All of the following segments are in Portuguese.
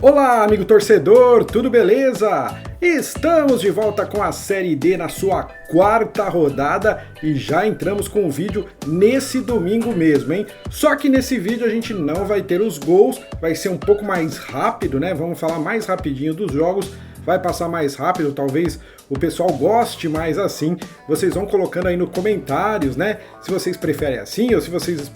Olá, amigo torcedor, tudo beleza? Estamos de volta com a Série D na sua quarta rodada e já entramos com o vídeo nesse domingo mesmo, hein? Só que nesse vídeo a gente não vai ter os gols, vai ser um pouco mais rápido, né? Vamos falar mais rapidinho dos jogos, vai passar mais rápido, talvez o pessoal goste mais assim. Vocês vão colocando aí nos comentários, né? Se vocês preferem assim ou se vocês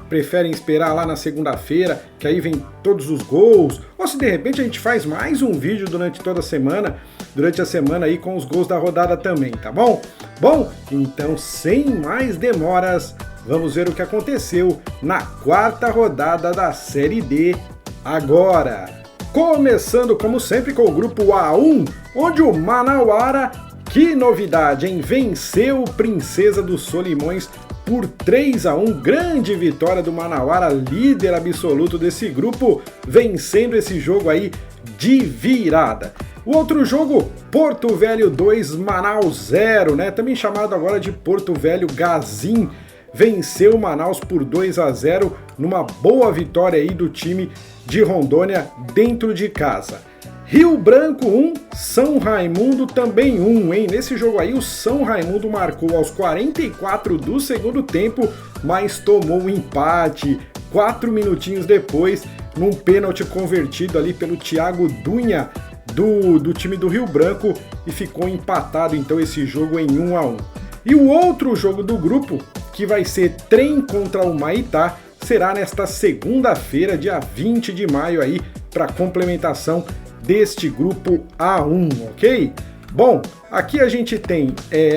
preferem esperar lá na segunda-feira, que aí vem todos os gols, ou se de repente a gente faz mais um vídeo durante toda a semana, durante a semana aí com os gols da rodada também, tá bom? Bom, então sem mais demoras, vamos ver o que aconteceu na quarta rodada da Série D agora. Começando como sempre com o grupo A1, onde o Manauara, que novidade, hein? Venceu o Princesa dos Solimões por 3-1, grande vitória do Manauara, líder absoluto desse grupo, vencendo esse jogo aí de virada. O outro jogo, Porto Velho 2, Manaus 0, né? Também chamado agora de Porto Velho Gazin, venceu o Manaus por 2-0 numa boa vitória aí do time de Rondônia dentro de casa. Rio Branco 1, São Raimundo também 1, hein? Nesse jogo aí o São Raimundo marcou aos 44 do segundo tempo, mas tomou um empate 4 minutinhos depois, num pênalti convertido ali pelo Thiago Dunha do time do Rio Branco, e ficou empatado então esse jogo em 1-1. E o outro jogo do grupo, que vai ser Trem contra o Maitá, será nesta segunda-feira, dia 20 de maio aí, para complementação deste grupo A1, ok? Bom, aqui a gente tem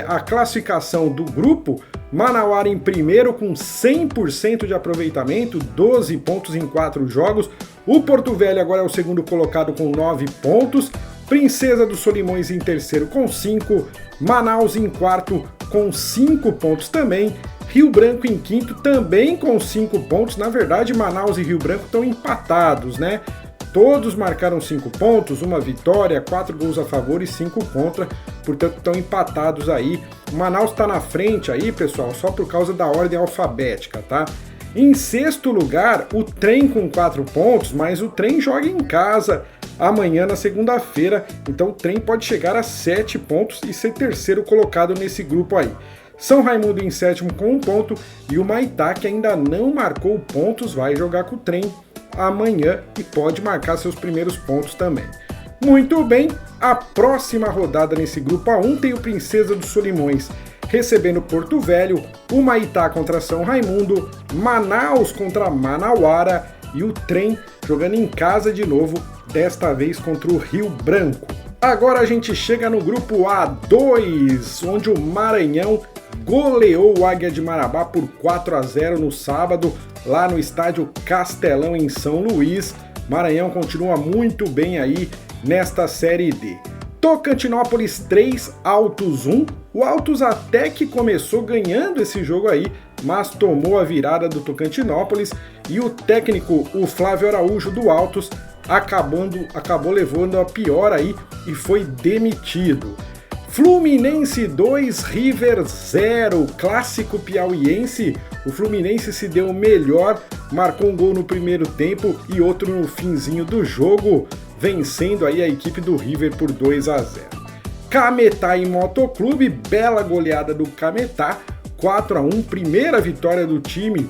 a classificação do grupo. Manauara em primeiro com 100% de aproveitamento, 12 pontos em 4 jogos. O Porto Velho agora é o segundo colocado com 9 pontos. Princesa dos Solimões em terceiro com 5. Manaus em quarto com 5 pontos também. Rio Branco em quinto também com 5 pontos. Na verdade, Manaus e Rio Branco estão empatados, né? Todos marcaram 5 pontos, uma vitória, 4 gols a favor e 5 contra, portanto estão empatados aí. O Manaus está na frente aí, pessoal, só por causa da ordem alfabética, tá? Em sexto lugar, o Trem com 4 pontos, mas o Trem joga em casa amanhã na segunda-feira, então o Trem pode chegar a 7 pontos e ser terceiro colocado nesse grupo aí. São Raimundo em sétimo com 1 ponto e o Maitá, que ainda não marcou pontos, vai jogar com o Trem amanhã e pode marcar seus primeiros pontos também. Muito bem, a próxima rodada nesse grupo A1 tem o Princesa dos Solimões recebendo Porto Velho, o Maitá contra São Raimundo, Manaus contra Manauara e o Trem jogando em casa de novo, desta vez contra o Rio Branco. Agora a gente chega no grupo A2, onde o Maranhão goleou o Águia de Marabá por 4-0 no sábado, lá no estádio Castelão em São Luís. Maranhão continua muito bem aí nesta Série D. Tocantinópolis 3, Altos 1. O Altos até que começou ganhando esse jogo aí, mas tomou a virada do Tocantinópolis e o técnico, o Flávio Araújo do Altos, acabou levando a pior aí e foi demitido. Fluminense 2, River 0, clássico piauiense. O Fluminense se deu melhor, marcou um gol no primeiro tempo e outro no finzinho do jogo, vencendo aí a equipe do River por 2-0. Cametá e Motoclube, bela goleada do Cametá, 4-1, primeira vitória do time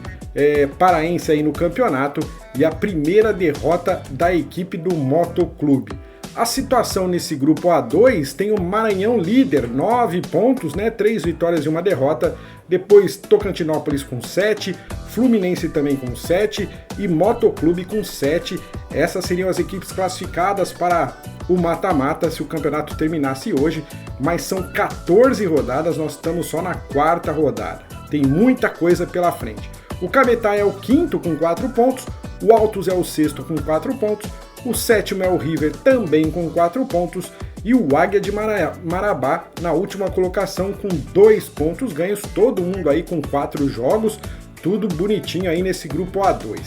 paraense aí no campeonato e a primeira derrota da equipe do Motoclube. A situação nesse grupo A2 tem o Maranhão líder, 9 pontos, né? 3 vitórias e uma derrota. Depois Tocantinópolis com 7, Fluminense também com 7 e Motoclube com 7. Essas seriam as equipes classificadas para o mata-mata se o campeonato terminasse hoje, mas são 14 rodadas, nós estamos só na quarta rodada. Tem muita coisa pela frente. O Cametá é o quinto com 4 pontos, o Altos é o sexto com 4 pontos, o sétimo é o River também com 4 pontos e o Águia de Marabá na última colocação com 2 pontos ganhos, todo mundo aí com 4 jogos, tudo bonitinho aí nesse grupo A2.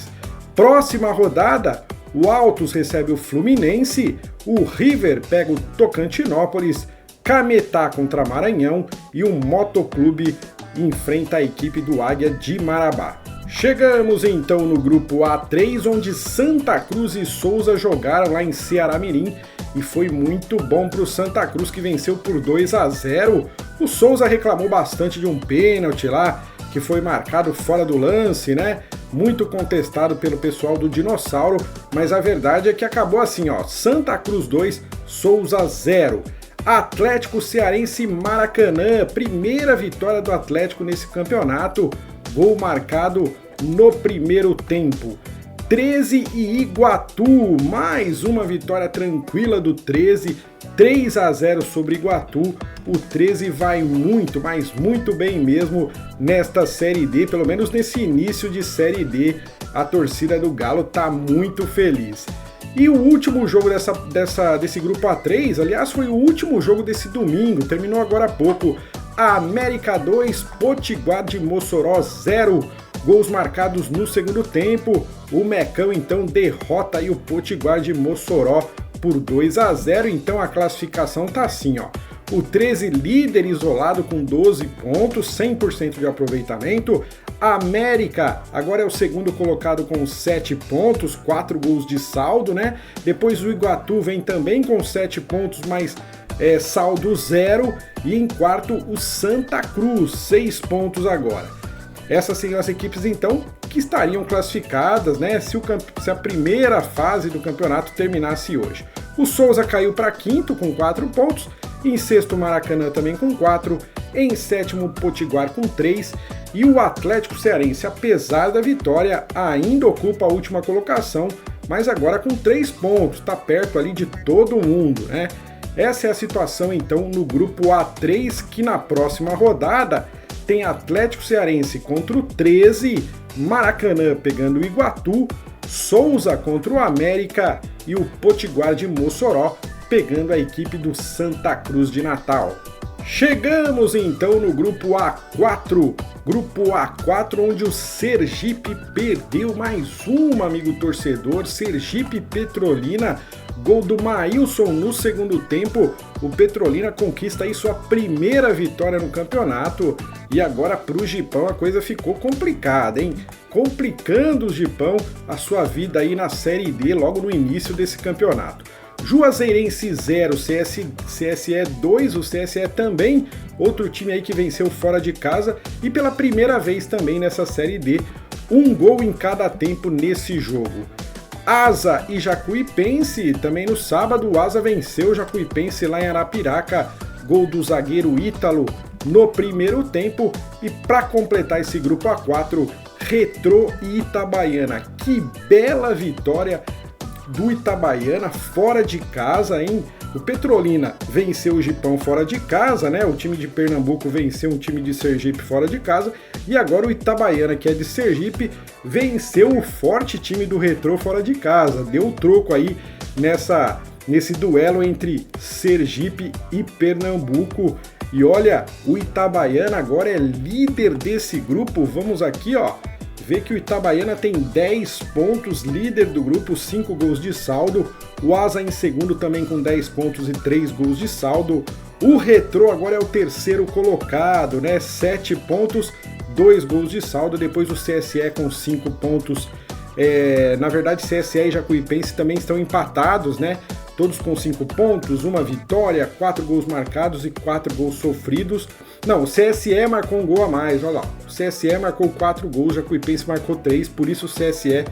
Próxima rodada, o Altos recebe o Fluminense, o River pega o Tocantinópolis, Cametá contra Maranhão e o Motoclube enfrenta a equipe do Águia de Marabá. Chegamos então no grupo A3, onde Santa Cruz e Souza jogaram lá em Ceará-Mirim e foi muito bom para o Santa Cruz, que venceu por 2-0. O Souza reclamou bastante de um pênalti lá, que foi marcado fora do lance, né? Muito contestado pelo pessoal do Dinossauro, mas a verdade é que acabou assim, ó, Santa Cruz 2, Souza 0. Atlético Cearense Maracanã, primeira vitória do Atlético nesse campeonato, gol marcado no primeiro tempo. 13 e Iguatu, mais uma vitória tranquila do 13, 3-0 sobre Iguatu. O 13 vai muito, mas muito bem mesmo nesta Série D, pelo menos nesse início de Série D, a torcida do Galo tá muito feliz. E o último jogo desse grupo A3, aliás, foi o último jogo desse domingo, terminou agora há pouco. América 2, Potiguar de Mossoró 0. Gols marcados no segundo tempo. O Mecão então derrota aí o Potiguar de Mossoró por 2-0. Então a classificação tá assim, ó. O 13 líder isolado com 12 pontos, 100% de aproveitamento. A América agora é o segundo colocado com 7 pontos, 4 gols de saldo, né? Depois o Iguatu vem também com 7 pontos, mas saldo 0. E em quarto o Santa Cruz, 6 pontos agora. Essas seriam as equipes então que estariam classificadas, né? Se a primeira fase do campeonato terminasse hoje. O Souza caiu para quinto com 4 pontos. Em sexto, Maracanã também com 4. Em sétimo, Potiguar com 3. E o Atlético Cearense, apesar da vitória, ainda ocupa a última colocação, mas agora com 3 pontos, está perto ali de todo mundo, né? Essa é a situação então no grupo A3, que na próxima rodada tem Atlético Cearense contra o 13, Maracanã pegando o Iguatu, Souza contra o América e o Potiguar de Mossoró pegando a equipe do Santa Cruz de Natal. Chegamos então no grupo A4, onde o Sergipe perdeu mais uma, amigo torcedor, Sergipe Petrolina, gol do Maílson no segundo tempo. O Petrolina conquista aí sua primeira vitória no campeonato e agora pro Gipão a coisa ficou complicada, hein? Complicando o Gipão a sua vida aí na Série D logo no início desse campeonato. Juazeirense 0, CSE 2, o CSE também, outro time aí que venceu fora de casa e pela primeira vez também nessa Série D, um gol em cada tempo nesse jogo. Asa e Jacuipense, também no sábado, o Asa venceu o Jacuipense lá em Arapiraca, gol do zagueiro Ítalo no primeiro tempo. E para completar esse grupo A4, Retrô e Itabaiana, que bela vitória do Itabaiana fora de casa, hein? O Petrolina venceu o Gipão fora de casa, né? O time de Pernambuco venceu um time de Sergipe fora de casa. E agora o Itabaiana, que é de Sergipe, venceu o forte time do Retrô fora de casa. Deu o troco aí nesse duelo entre Sergipe e Pernambuco. E olha, o Itabaiana agora é líder desse grupo. Vamos aqui, ó, ver que o Itabaiana tem 10 pontos, líder do grupo, 5 gols de saldo. O Asa em segundo também com 10 pontos e 3 gols de saldo. O Retrô agora é o terceiro colocado, né? 7 pontos, 2 gols de saldo. Depois o CSE com 5 pontos. Na verdade, CSE e Jacuipense também estão empatados, né? Todos com 5 pontos, uma vitória, 4 gols marcados e 4 gols sofridos. Não, o CSE marcou um gol a mais, olha lá. O CSE marcou 4 gols, Jacuipense marcou 3, por isso o CSE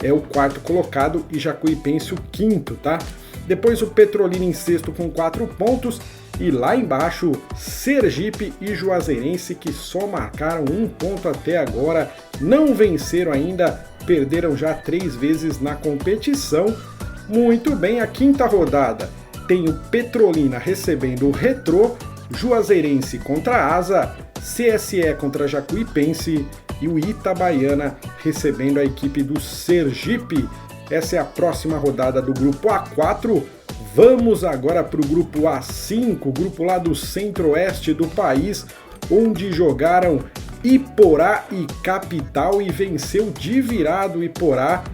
é o quarto colocado e Jacuipense o quinto, tá? Depois o Petrolina em sexto com 4 pontos e lá embaixo Sergipe e Juazeirense, que só marcaram 1 ponto até agora, não venceram ainda, perderam já 3 vezes na competição. Muito bem, a quinta rodada tem o Petrolina recebendo o Retrô, Juazeirense contra a Asa, CSE contra Jacuipense e o Itabaiana recebendo a equipe do Sergipe. Essa é a próxima rodada do grupo A4. Vamos agora para o grupo A5, grupo lá do centro-oeste do país, onde jogaram Iporá e Capital e venceu de virada o Iporá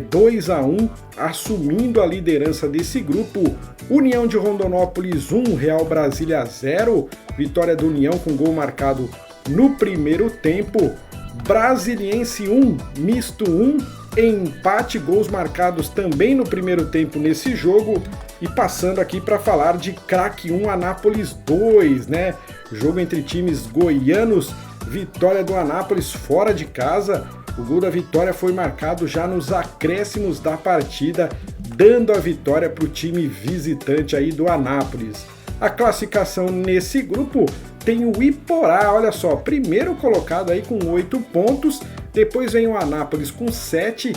2-1, assumindo a liderança desse grupo. União de Rondonópolis 1, Real Brasília 0, vitória do União com gol marcado no primeiro tempo. Brasiliense 1, Misto 1, empate, gols marcados também no primeiro tempo nesse jogo. E passando aqui para falar de Craque 1, Anápolis 2, né? Jogo entre times goianos, vitória do Anápolis fora de casa. O gol da vitória foi marcado já nos acréscimos da partida, dando a vitória para o time visitante aí do Anápolis. A classificação nesse grupo tem o Iporá, olha só, primeiro colocado aí com 8 pontos, depois vem o Anápolis com 7,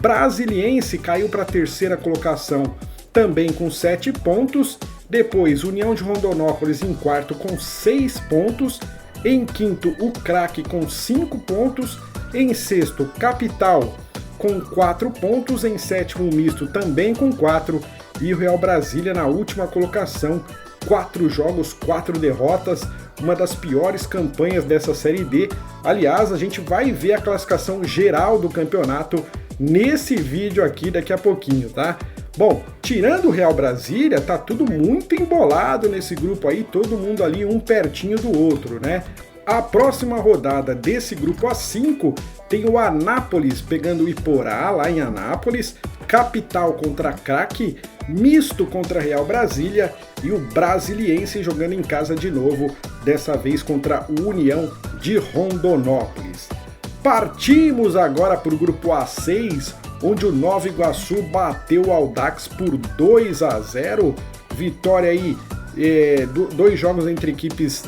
Brasiliense caiu para a terceira colocação também com 7 pontos, depois União de Rondonópolis em quarto com 6 pontos, em quinto o Craque com 5 pontos, em sexto Capital com 4 pontos, em sétimo o Misto também com 4 e o Real Brasília na última colocação, 4 jogos, 4 derrotas, uma das piores campanhas dessa Série D. Aliás, a gente vai ver a classificação geral do campeonato nesse vídeo aqui daqui a pouquinho, tá? Bom, tirando o Real Brasília, tá tudo muito embolado nesse grupo aí, todo mundo ali um pertinho do outro, né? A próxima rodada desse grupo A5 tem o Anápolis pegando o Iporá lá em Anápolis, Capital contra Craque, Misto contra Real Brasília e o Brasiliense jogando em casa de novo, dessa vez contra o União de Rondonópolis. Partimos agora para o grupo A6, onde o Nova Iguaçu bateu o Audax por 2-0, vitória aí, 2 jogos entre equipes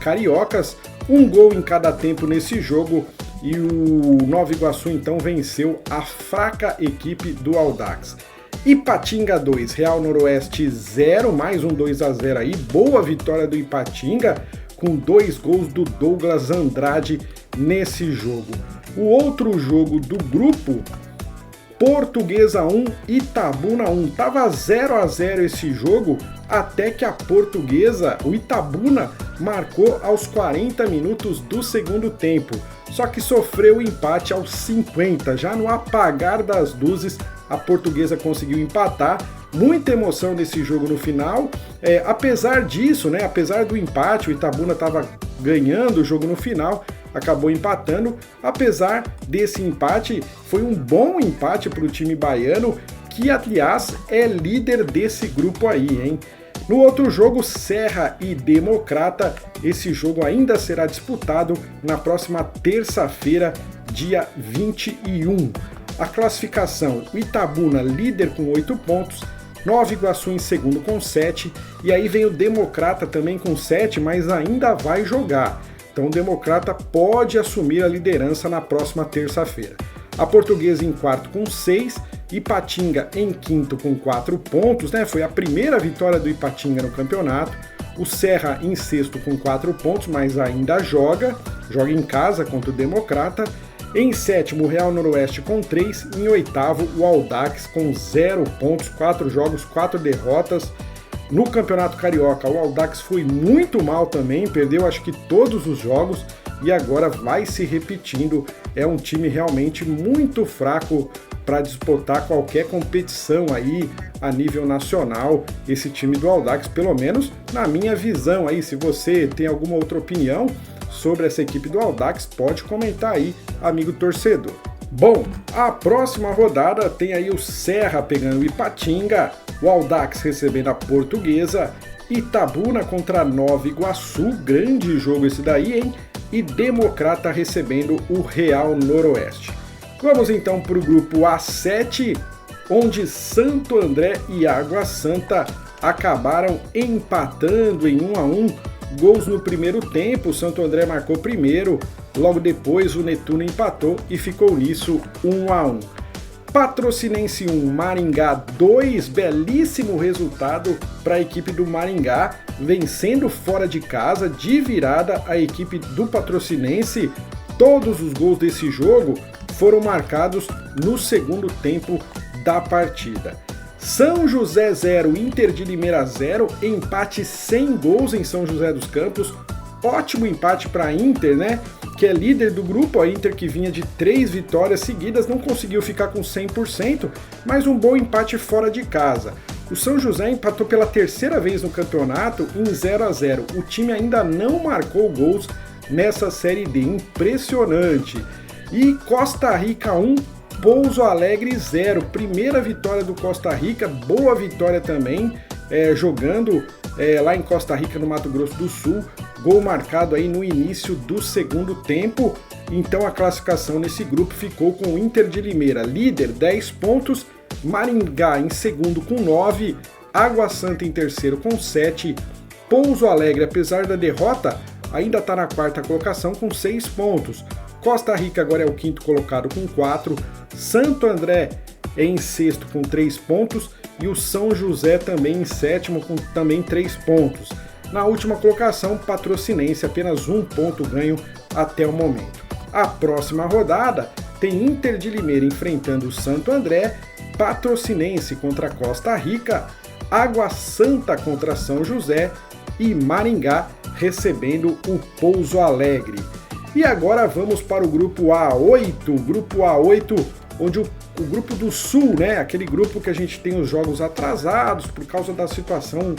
cariocas, um gol em cada tempo nesse jogo e o Nova Iguaçu então venceu a fraca equipe do Audax. Ipatinga 2, Real Noroeste 0, mais um 2-0 aí, boa vitória do Ipatinga, com 2 gols do Douglas Andrade nesse jogo. O outro jogo do grupo, Portuguesa 1, Itabuna 1, tava 0-0 esse jogo, até que a Portuguesa, o Itabuna, marcou aos 40 minutos do segundo tempo, só que sofreu o empate aos 50, já no apagar das luzes, a Portuguesa conseguiu empatar, muita emoção nesse jogo no final, apesar disso, né, apesar do empate, o Itabuna estava ganhando o jogo no final, acabou empatando, apesar desse empate, foi um bom empate para o time baiano, que aliás é líder desse grupo aí, hein? No outro jogo, Serra e Democrata, esse jogo ainda será disputado na próxima terça-feira, dia 21. A classificação, o Itabuna líder com 8 pontos, Nova Iguaçu em segundo com 7, e aí vem o Democrata também com 7, mas ainda vai jogar. Então o Democrata pode assumir a liderança na próxima terça-feira. A Portuguesa em quarto com 6, Ipatinga em quinto com 4 pontos, né? Foi a primeira vitória do Ipatinga no campeonato. O Serra em sexto com 4 pontos, mas ainda joga em casa contra o Democrata. Em sétimo, o Real Noroeste com 3, em oitavo, o Audax com 0 pontos, 4 jogos, 4 derrotas. No Campeonato Carioca, o Audax foi muito mal também, perdeu acho que todos os jogos e agora vai se repetindo. É um time realmente muito fraco para disputar qualquer competição aí a nível nacional, esse time do Audax, pelo menos na minha visão aí. Se você tem alguma outra opinião sobre essa equipe do Audax, pode comentar aí, amigo torcedor. Bom, a próxima rodada tem aí o Serra pegando o Ipatinga, o Audax recebendo a Portuguesa, Itabuna contra Nova Iguaçu, grande jogo esse daí, hein? E Democrata recebendo o Real Noroeste. Vamos então para o grupo A7, onde Santo André e Água Santa acabaram empatando em 1-1, gols no primeiro tempo, o Santo André marcou primeiro, logo depois o Netuno empatou e ficou nisso 1-1. Patrocinense 1, Maringá 2, belíssimo resultado para a equipe do Maringá, vencendo fora de casa, de virada a equipe do Patrocinense. Todos os gols desse jogo foram marcados no segundo tempo da partida. São José 0, Inter de Limeira 0, empate sem gols em São José dos Campos. Ótimo empate para a Inter, né? Que é líder do grupo, a Inter que vinha de 3 vitórias seguidas, não conseguiu ficar com 100%, mas um bom empate fora de casa. O São José empatou pela terceira vez no campeonato em 0-0. O time ainda não marcou gols nessa Série D, impressionante. E Costa Rica 1, Pouso Alegre 0, primeira vitória do Costa Rica, boa vitória também, jogando lá em Costa Rica, no Mato Grosso do Sul, gol marcado aí no início do segundo tempo. Então a classificação nesse grupo ficou com o Inter de Limeira, líder, 10 pontos, Maringá em segundo com 9, Água Santa em terceiro com 7, Pouso Alegre, apesar da derrota, ainda está na quarta colocação com 6 pontos. Costa Rica agora é o quinto colocado com 4, Santo André é em sexto com 3 pontos e o São José também em sétimo com também 3 pontos. Na última colocação, Patrocinense, apenas 1 ponto ganho até o momento. A próxima rodada tem Inter de Limeira enfrentando o Santo André, Patrocinense contra Costa Rica, Água Santa contra São José e Maringá recebendo o Pouso Alegre. E agora vamos para o grupo A8, onde o grupo do Sul, né, aquele grupo que a gente tem os jogos atrasados por causa da situação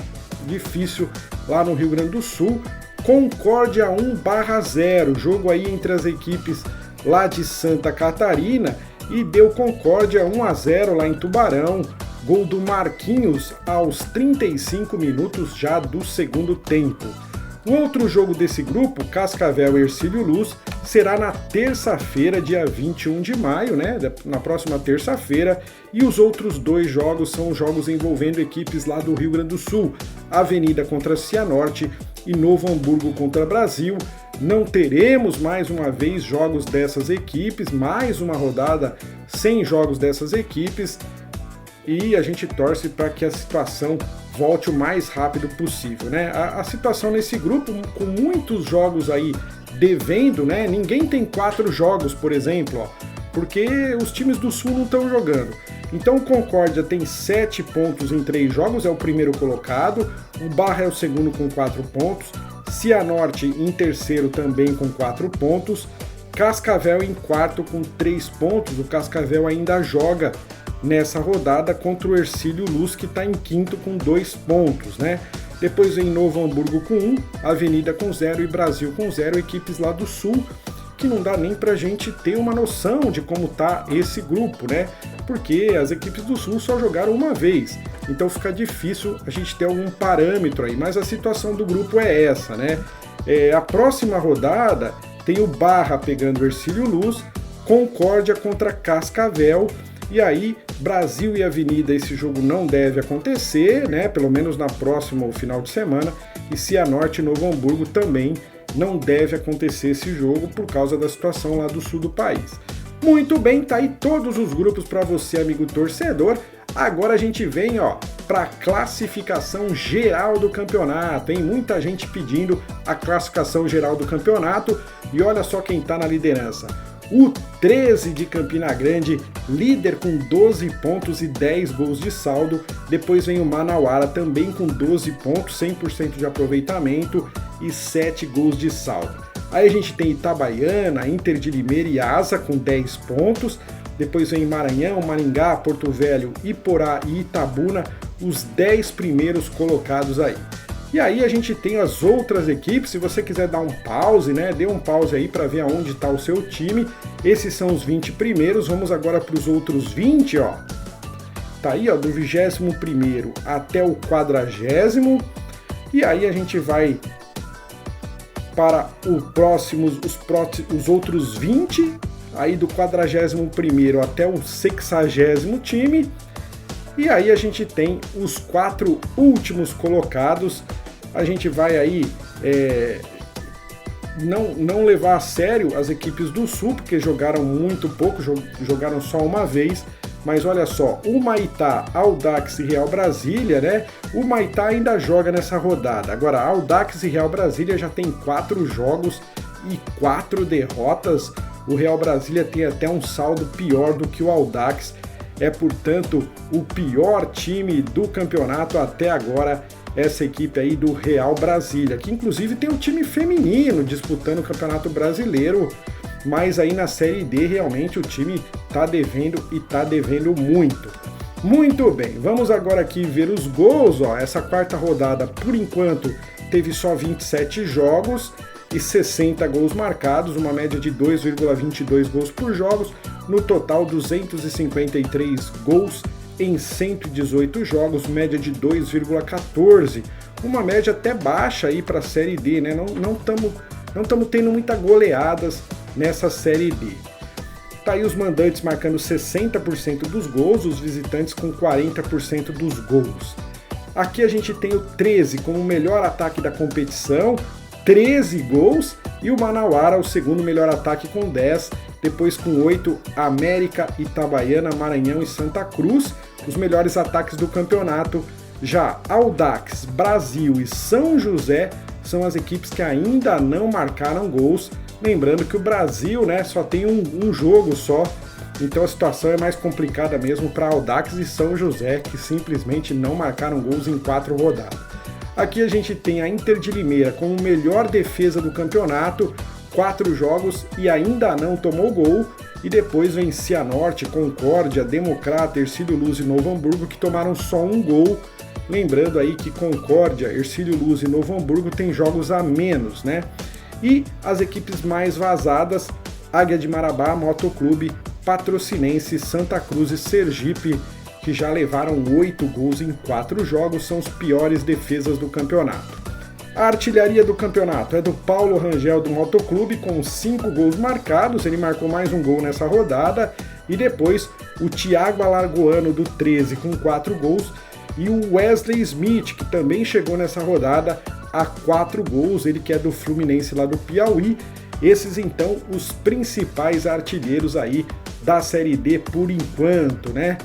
difícil lá no Rio Grande do Sul. Concórdia 1/0, jogo aí entre as equipes lá de Santa Catarina e deu Concórdia 1-0 lá em Tubarão, gol do Marquinhos aos 35 minutos já do segundo tempo. O outro jogo desse grupo, Cascavel e Hercílio Luz, será na terça-feira, dia 21 de maio, né? Na próxima terça-feira. E os outros 2 jogos são jogos envolvendo equipes lá do Rio Grande do Sul. Avenida contra Cianorte e Novo Hamburgo contra Brasil. Não teremos mais uma vez jogos dessas equipes, mais uma rodada sem jogos dessas equipes. E a gente torce para que a situação volte o mais rápido possível, né? A situação nesse grupo, com muitos jogos aí devendo, né? Ninguém tem 4 jogos, por exemplo, ó, porque os times do Sul não estão jogando. Então o Concórdia tem 7 pontos em 3 jogos, é o primeiro colocado, o Barra é o segundo com 4 pontos, Cianorte em terceiro também com 4 pontos, Cascavel em quarto com 3 pontos, o Cascavel ainda joga nessa rodada contra o Hercílio Luz, que está em quinto com 2 pontos, né? Depois vem Novo Hamburgo com 1, Avenida com 0 e Brasil com 0, equipes lá do Sul, que não dá nem pra gente ter uma noção de como tá esse grupo, né? Porque as equipes do Sul só jogaram uma vez, então fica difícil a gente ter algum parâmetro aí, mas a situação do grupo é essa, né? A próxima rodada tem o Barra pegando o Hercílio Luz, Concórdia contra Cascavel. E aí, Brasil e Avenida, esse jogo não deve acontecer, né? Pelo menos na próxima final de semana. E Cianorte e Novo Hamburgo também não deve acontecer esse jogo por causa da situação lá do sul do país. Muito bem, tá aí todos os grupos para você, amigo torcedor. Agora a gente vem, ó, para a classificação geral do campeonato. Tem muita gente pedindo a classificação geral do campeonato. E olha só quem tá na liderança. O 13 de Campina Grande, líder com 12 pontos e 10 gols de saldo. Depois vem o Manauara também com 12 pontos, 100% de aproveitamento e 7 gols de saldo. Aí a gente tem Itabaiana, Inter de Limeira e Asa com 10 pontos. Depois vem Maranhão, Maringá, Porto Velho, Iporá e Itabuna, os 10 primeiros colocados aí. E aí a gente tem as outras equipes, se você quiser dar um pause, né, dê um pause aí para ver aonde está o seu time. Esses são os 20 primeiros, vamos agora para os outros 20, ó. Tá aí, ó, do 21º até o 40º. E aí a gente vai para os outros 20, aí do 41º até o 60º time. E aí a gente tem os 4 últimos colocados. A gente vai aí não levar a sério as equipes do Sul, porque jogaram muito pouco, jogaram só uma vez. Mas olha só, o Maitá, Audax e Real Brasília, né? O Maitá ainda joga nessa rodada. Agora, Audax e Real Brasília já tem 4 jogos e 4 derrotas. O Real Brasília tem até um saldo pior do que o Audax. É, portanto, o pior time do campeonato até agora, essa equipe aí do Real Brasília, que inclusive tem um time feminino disputando o Campeonato Brasileiro, mas aí na Série D realmente o time tá devendo e tá devendo muito. Muito bem, vamos agora aqui ver os gols, ó. Essa quarta rodada, por enquanto, teve só 27 jogos e 60 gols marcados, uma média de 2,22 gols por jogos, no total 253 gols em 118 jogos, média de 2,14, uma média até baixa aí para a Série D, né? Não estamos tendo muitas goleadas nessa Série D. Tá aí os mandantes marcando 60% dos gols, os visitantes com 40% dos gols. Aqui a gente tem o 13 como o melhor ataque da competição, 13 gols, e o Manauara o segundo melhor ataque com 10, depois com 8 América, Itabaiana, Maranhão e Santa Cruz, os melhores ataques do campeonato. Já Audax, Brasil e São José são as equipes que ainda não marcaram gols, lembrando que o Brasil, né, só tem um jogo só, então a situação é mais complicada mesmo para Audax e São José, que simplesmente não marcaram gols em 4 rodadas. Aqui a gente tem a Inter de Limeira como melhor defesa do campeonato, 4 jogos e ainda não tomou gol, e depois vem Cianorte, Concórdia, Democrata, Hercílio Luz e Novo Hamburgo, que tomaram só um gol. Lembrando aí que Concórdia, Hercílio Luz e Novo Hamburgo têm jogos a menos, né? E as equipes mais vazadas, Águia de Marabá, Motoclube, Patrocinense, Santa Cruz e Sergipe, que já levaram 8 gols em 4 jogos, são os piores defesas do campeonato. A artilharia do campeonato é do Paulo Rangel do Motoclube, com 5 gols marcados, ele marcou mais um gol nessa rodada, e depois o Thiago Alargoano do 13 com 4 gols, e o Wesley Smith, que também chegou nessa rodada a 4 gols, ele que é do Fluminense lá do Piauí. Esses então os principais artilheiros aí da Série D por enquanto, né?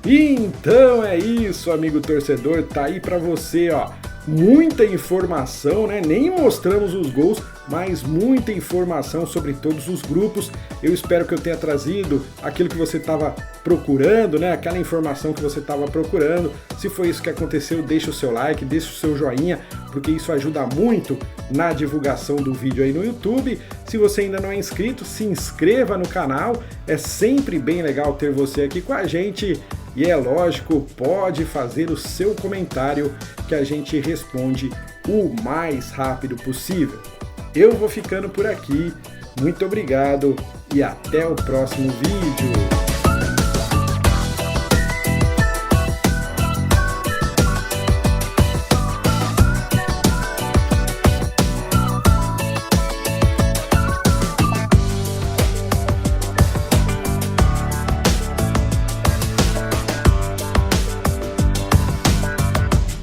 Então é isso, amigo torcedor, tá aí pra você, ó, muita informação, né? Nem mostramos os gols, mas muita informação sobre todos os grupos. Eu espero que eu tenha trazido aquilo que você estava procurando, né? Aquela informação que você estava procurando. Se foi isso que aconteceu, deixa o seu like, deixa o seu joinha, porque isso ajuda muito na divulgação do vídeo aí no YouTube. Se você ainda não é inscrito, se inscreva no canal. É sempre bem legal ter você aqui com a gente. E é lógico, pode fazer o seu comentário que a gente responde o mais rápido possível. Eu vou ficando por aqui, muito obrigado e até o próximo vídeo.